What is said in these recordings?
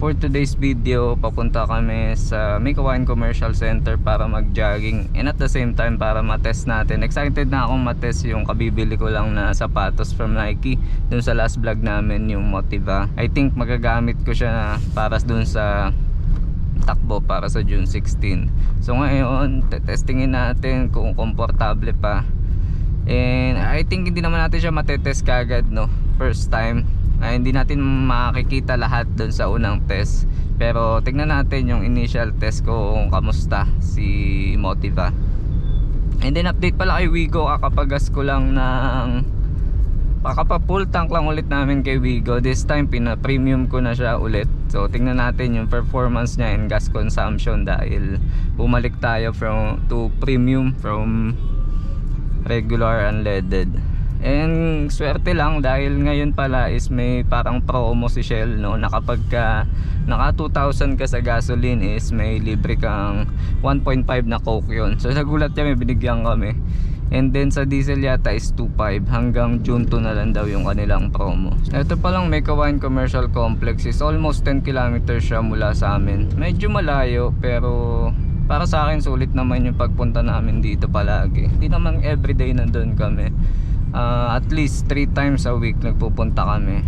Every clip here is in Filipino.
For today's video, papunta kami sa Mikawain Commercial Center para mag-jogging and at the same time para matest natin. Excited na akong matest yung kabibili ko lang na sapatos from Nike dun sa last vlog namin, yung Motiva. I think magagamit ko siya para dun sa takbo para sa June 16. So ngayon, testingin natin kung komportable pa. And I think hindi naman natin siya matetest kagad, no? First time. Hindi natin makikita lahat doon sa unang test, pero tignan natin yung initial test ko kung kamusta si Motiva. And then update pala kay Wigo, kakapagas ko lang ng full tank lang ulit namin kay Wigo. This time pina-premium ko na siya ulit. So tignan natin yung performance niya and gas consumption, dahil bumalik tayo to premium from regular unleaded. And swerte lang dahil ngayon pala is may parang promo si Shell, no, na kapag naka 2,000 ka sa gasoline is may libre kang 1.5 na coke yun. So nagulat kami, binigyan kami. And then sa diesel yata is 2.5 hanggang June 2 na lang daw yung kanilang promo. Ito palang Mikawain Commercial Complex is almost 10 kilometers siya mula sa amin. Medyo malayo pero para sa akin sulit naman yung pagpunta namin dito palagi. Hindi naman everyday nandun kami. At least 3 times a week nagpupunta kami.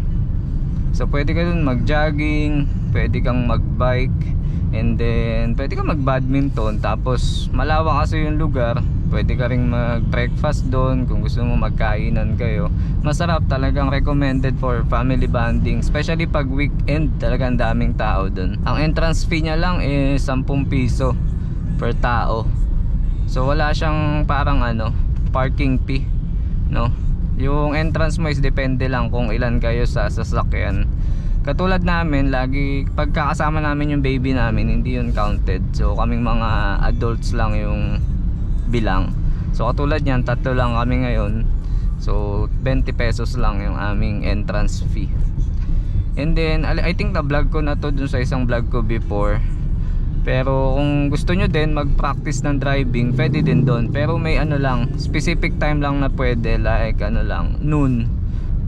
So pwede ka dun mag-jogging, pwede kang mag-bike, and then pwede kang mag-badminton. Tapos malawak kasi yung lugar, pwede ka ring mag-breakfast doon kung gusto mo, magkainan kayo. Masarap, talagang recommended for family bonding, especially pag weekend. Talagang daming tao doon. Ang entrance fee niya lang is 10 piso per tao. So wala siyang parang parking fee, no? Yung entrance mo is depende lang kung ilan kayo sa sasakyan. Katulad namin, lagi pagkakasama namin yung baby namin, hindi yun counted. So kaming mga adults lang yung bilang. So katulad niyan, 3 lang kami ngayon. So 20 pesos lang yung aming entrance fee. And then I think na vlog ko na to dun sa isang vlog ko before. Pero kung gusto nyo din mag-practice ng driving, pwede din doon. Pero may lang, specific time lang na pwede, like noon.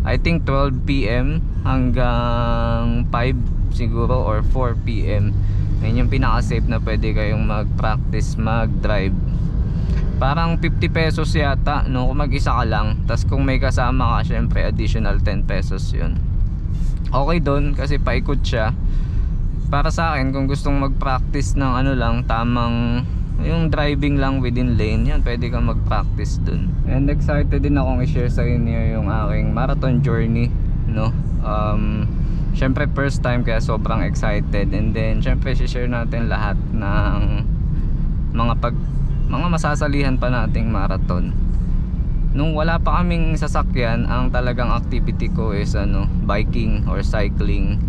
I think 12 PM hanggang 5 siguro or 4 PM. Yan yung pinaka-safe na pwede kayong mag-practice mag-drive. Parang 50 pesos yata, no, kung mag-isa ka lang. Tas kung may kasama ka, syempre additional 10 pesos yun. Okay doon kasi paikot siya. Para sa akin, kung gustong mag-practice ng lang, tamang yung driving lang within lane, yan, pwede kang mag-practice dun. And excited din akong i-share sa inyo yung aking marathon journey, no. Syempre first time, kaya sobrang excited. And then syempre i-share natin lahat ng mga masasalihan pa nating marathon. Nung wala pa kaming sasakyan, ang talagang activity ko is biking or cycling.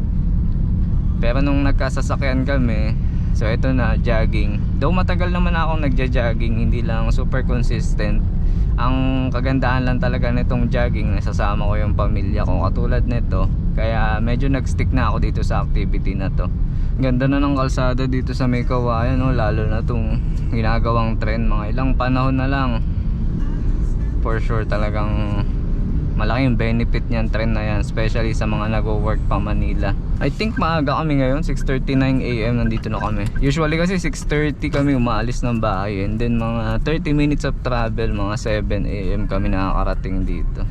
Pero nung nagkasasakyan kami, so ito na, jogging. Though matagal naman akong nagja-jogging, hindi lang super consistent. Ang kagandahan lang talaga nitong jogging, nasasama ko yung pamilya ko katulad nito. Kaya medyo nag-stick na ako dito sa activity na to. Ganda na ng kalsada dito sa Mikawain, lalo na itong ginagawang trend. Mga ilang panahon na lang, for sure talagang malaking benefit niyan, trend na yan, especially sa mga nag-work pa Manila. I think maaga kami ngayon, 6:39 AM nandito na kami. Usually kasi 6:30 kami umaalis ng bahay, and then mga 30 minutes of travel, mga 7 AM kami nakakarating dito.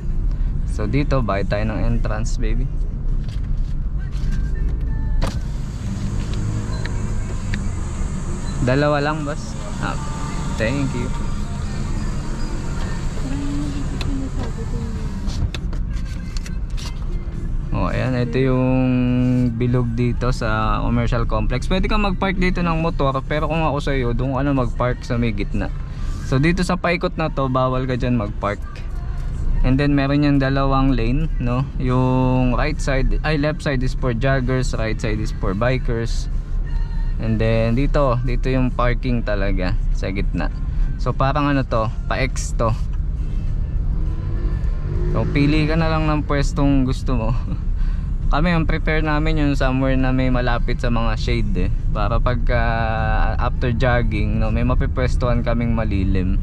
So dito, bayad tayo ng entrance, baby. Dalawa lang, boss. Thank you. Ayan, ito yung bilog dito sa commercial complex. Pwede kang mag-park dito ng motor, pero kung ako sa'yo, doon ka na mag-park sa may gitna. So dito sa paikot na to, bawal ka dyan mag-park. And then meron yung dalawang lane, no? Yung left side is for joggers, right side is for bikers. And then dito yung parking talaga sa gitna. So parang pa-X to. So pili ka na lang ng pwestong gusto mo. Kami ang prepare namin yung somewhere na may malapit sa mga shade, para pagka after jogging, no, may mapipwestuhan kaming malilim.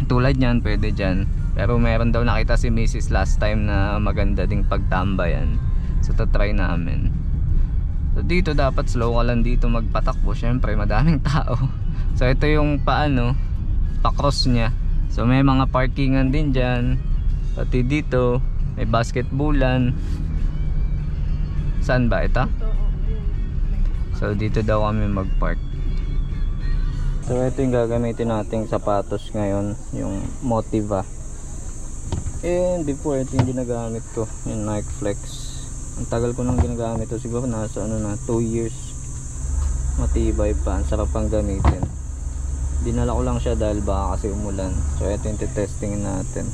Tulad niyan, pwede dyan. Pero meron daw nakita si Mrs. last time na maganda ding pagtambayan. So try namin. So So dito dapat slow ka lang dito magpatakbo, syempre madaming tao. So ito yung paano pa-cross niya. So may mga parkingan din dyan, pati dito may basketballan. Saan ba ito? So dito daw kami mag-park. So ito yung gagamitin nating sapatos ngayon, yung Motiva. And before ito yung ginagamit ko, yung Nike Flex. Ang tagal ko nang ginagamit ito, siguro nasa 2 years. Matibay pa, ang sarap pang gamitin. Dinala ko lang siya dahil baka kasi umulan. So ito yung testingin natin.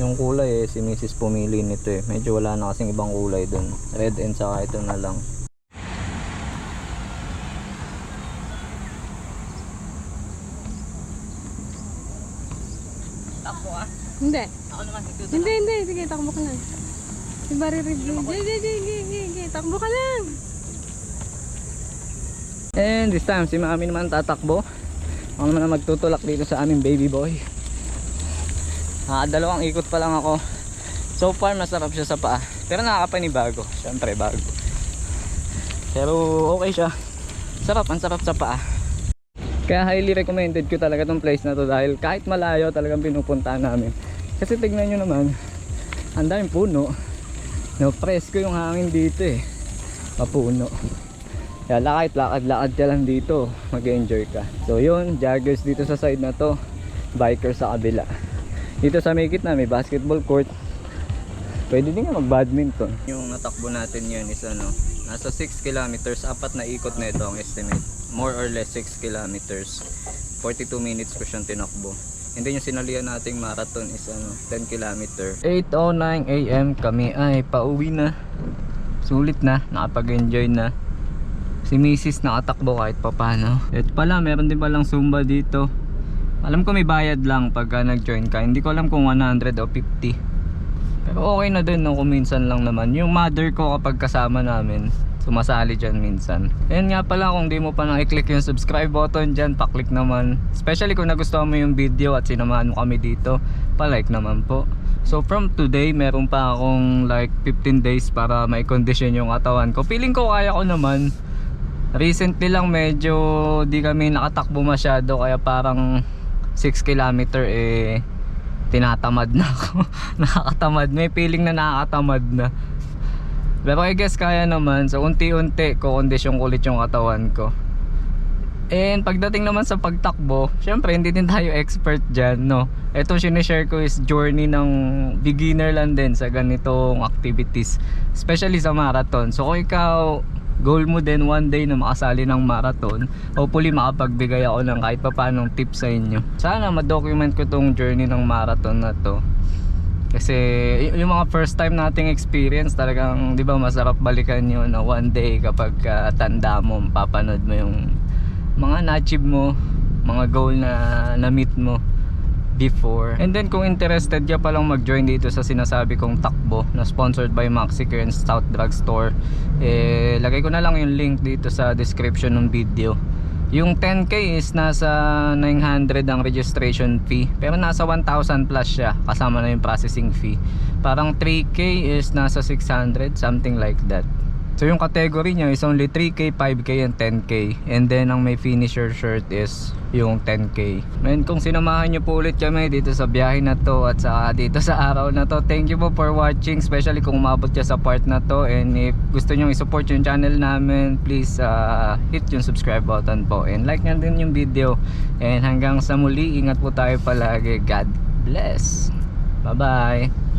Yung kulay si Mrs. pumili nito medyo wala na kasing ibang kulay dun, red and saka ito na lang. Takbo ka? Hindi. Ako naman ito. Hindi. Sige, takbo ka lang. Diba re-review? Sige. Takbo ka lang. And this time, si Mami naman tatakbo. Ako naman na magtutulak dito sa aming baby boy. Dalawang ikot pa lang ako. So far, masarap siya sa paa. Pero nakakapanibago. Siyempre, bago. Pero okay siya. Ang sarap sa paa. Kaya highly recommended ko talaga tong place na to dahil kahit malayo talagang pinupuntahan namin. Kasi tignan nyo naman, ang daming puno. No, presko yung hangin dito Mapuno. Kaya lakad ka lang dito, mag-enjoy ka. So yun, joggers dito sa side na to, bikers sa kabila. Dito sa may gitna may basketball court. Pwede din nga mag-badminton. Yung natakbo natin yun is nasa 6 kilometers, 4 na ikot na ito ang estimate. More or less 6 kilometers. 42 minutes ko siyang tinakbo. And then yung sinalihan nating marathon is 10 kilometer. 8:09 AM kami ay pauwi na. Sulit na, nakapag-enjoy na. Si Mrs. nakatakbo kahit papano. Ito pala, meron din palang Zumba dito. Alam ko may bayad lang pagka nag-join ka. Hindi ko alam kung 100 o 50. Pero okay na din kung minsan lang naman. Yung mother ko kapag kasama namin, sumasali dyan minsan. Ayan nga pala, kung di mo pa nang-i-click yung subscribe button dyan, pa-click naman. Especially kung nagustuhan mo yung video at sinamahan mo kami dito, pa-like naman po. So from today, meron pa akong like 15 days para may condition yung katawan ko. Feeling ko kaya ko naman. Recently lang medyo di kami nakatakbo masyado, kaya parang 6 kilometer tinatamad na ako. Nakakatamad, may feeling na nakakatamad na. Pero I guess kaya naman. So unti-unti kukondisyon ko ulit yung katawan ko. And pagdating naman sa pagtakbo, syempre hindi din tayo expert dyan, no? Ito sinishare ko is journey ng beginner lang din sa ganitong activities, especially sa marathon. So kung ikaw goal mo din one day na makasali ng marathon, hopefully makapagbigay ako ng kahit pa paanong tips sa inyo. Sana ma-document ko tong journey ng marathon na to. Kasi yung mga first time nating experience, talagang 'di ba masarap balikan yun na one day kapag tanda mo, papanood mo yung mga na-achieve mo, mga goal na na-meet mo before. And then kung interested ka palang mag-join dito sa sinasabi kong takbo na sponsored by Maxiker and Stout Drugstore, lagay ko na lang yung link dito sa description ng video. Yung 10k is nasa 900 ang registration fee, pero nasa 1,000 plus siya kasama na yung processing fee. Parang 3k is nasa 600, something like that. So yung category niya is only 3k, 5k and 10k. And then ang may finisher shirt is yung 10k. And kung sinamahan nyo po ulit kami dito sa biyahe na to at saka dito sa araw na to, thank you po for watching, especially kung umabot ka sa part na to. And if gusto nyo i-support yung channel namin, please hit yung subscribe button po and like nyo din yung video. And hanggang sa muli, ingat po tayo palagi. God bless. Bye bye.